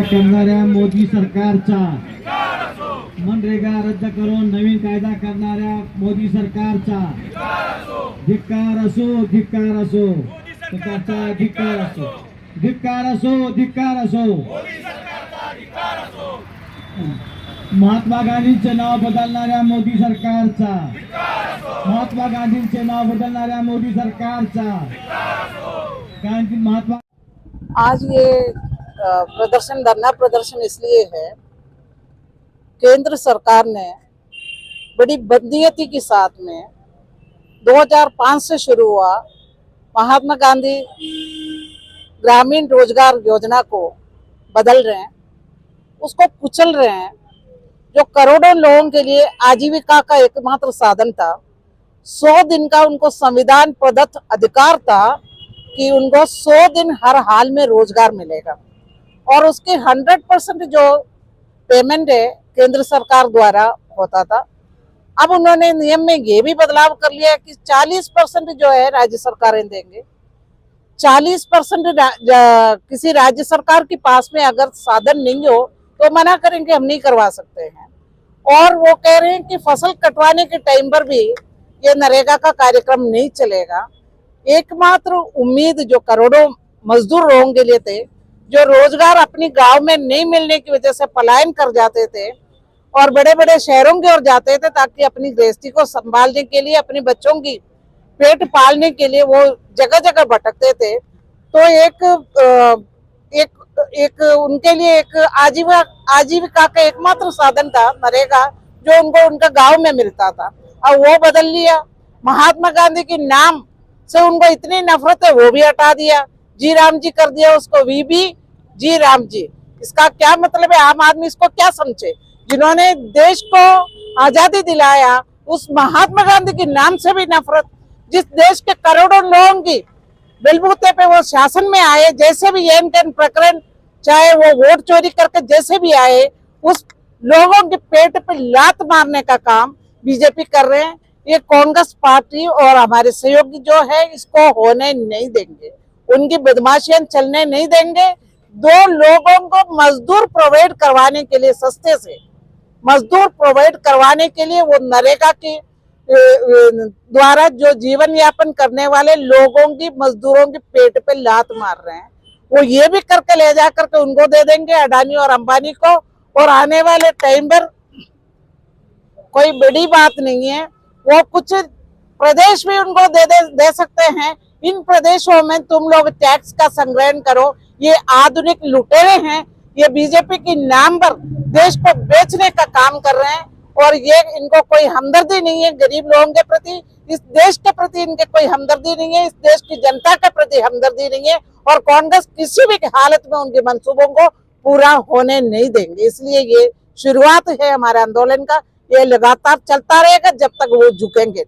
करणाऱ्या मोदी सरकारचा मनरेगा रद्द करून नवीन कायदा करणाऱ्या मोदी सरकारचा धिक्कार असो, धिक्कार असो, सरकारचा धिक्कार असो, धिक्कार असो, धिक्कार असो। महात्मा गांधींचे नाव बदलणाऱ्या मोदी सरकारचा, महात्मा गांधींचे नाव बदलणाऱ्या मोदी सरकारचा गांधी महात्मा। आज ये प्रदर्शन, धरना प्रदर्शन इसलिए है, केंद्र सरकार ने बड़ी बदनीयती के साथ में 2005 से शुरू हुआ महात्मा गांधी ग्रामीण रोजगार योजना को बदल रहे हैं, उसको कुचल रहे हैं। जो करोड़ों लोगों के लिए आजीविका का एकमात्र साधन था, 100 दिन का उनको संविधान प्रदत्त अधिकार था कि उनको 100 दिन हर हाल में रोजगार मिलेगा, और उसके 100% जो पेमेंट है केंद्र सरकार द्वारा होता था। अब उन्होंने नियम में ये भी बदलाव कर लिया कि 40% जो है राज्य सरकारें देंगे। 40% किसी राज्य सरकार के पास में अगर साधन नहीं हो तो मना करेंगे, हम नहीं करवा सकते हैं। और वो कह रहे हैं कि फसल कटवाने के टाइम पर भी ये नरेगा का कार्यक्रम नहीं चलेगा। एकमात्र उम्मीद जो करोड़ों मजदूर लोगों के लिए थे, जो रोजगार अपनी गांव में नहीं मिलने की वजह से पलायन कर जाते थे और बड़े बड़े शहरों की ओर जाते थे ताकि अपनी गृहस्थी को संभालने के लिए, अपने बच्चों की पेट पालने के लिए वो जगह जगह भटकते थे। तो एक उनके लिए एक आजीविका का एकमात्र साधन था नरेगा, जो उनको उनका गांव में मिलता था। अब वो बदल लिया। महात्मा गांधी के नाम से उनको इतनी नफरत है, वो भी हटा दिया, जी राम जी कर दिया उसको, वीबी जी राम जी। इसका क्या मतलब है? आम आदमी इसको क्या समझे? जिन्होंने देश को आजादी दिलाया, उस महात्मा गांधी के नाम से भी नफरत, जिस देश के करोड़ों लोगों की बलबूते पे वो शासन में आए, जैसे भी एन टेन प्रकरण, चाहे वो वोट चोरी करके जैसे भी आए, उस लोगों के पेट पे लात मारने का काम बीजेपी कर रहे हैं। ये कांग्रेस पार्टी और हमारे सहयोगी जो है इसको होने नहीं देंगे, उनकी बदमाशियां चलने नहीं देंगे। 2 लोगों को मजदूर प्रोवाइड करवाने के लिए, सस्ते से मजदूर प्रोवाइड करवाने के लिए वो नरेगा के द्वारा जो जीवन यापन करने वाले लोगों की, मजदूरों के पेट पे लात मार रहे हैं। वो ये भी करके ले जा करके उनको दे देंगे, अडानी और अंबानी को, और आने वाले टाइम पर कोई बड़ी बात नहीं है, वो कुछ प्रदेश भी उनको दे सकते हैं। इन प्रदेशों में तुम लोग टैक्स का संग्रहण करो। ये आधुनिक लुटेरे हैं, ये बीजेपी के नाम पर देश को बेचने का काम कर रहे हैं, और ये इनको कोई हमदर्दी नहीं है गरीब लोगों के प्रति, इस देश के प्रति इनके कोई हमदर्दी नहीं है, इस देश की जनता के प्रति हमदर्दी नहीं है। और कांग्रेस किसी भी हालत में उनके मंसूबों को पूरा होने नहीं देंगे। इसलिए ये शुरुआत है हमारे आंदोलन का, ये लगातार चलता रहेगा जब तक वो झुकेंगे।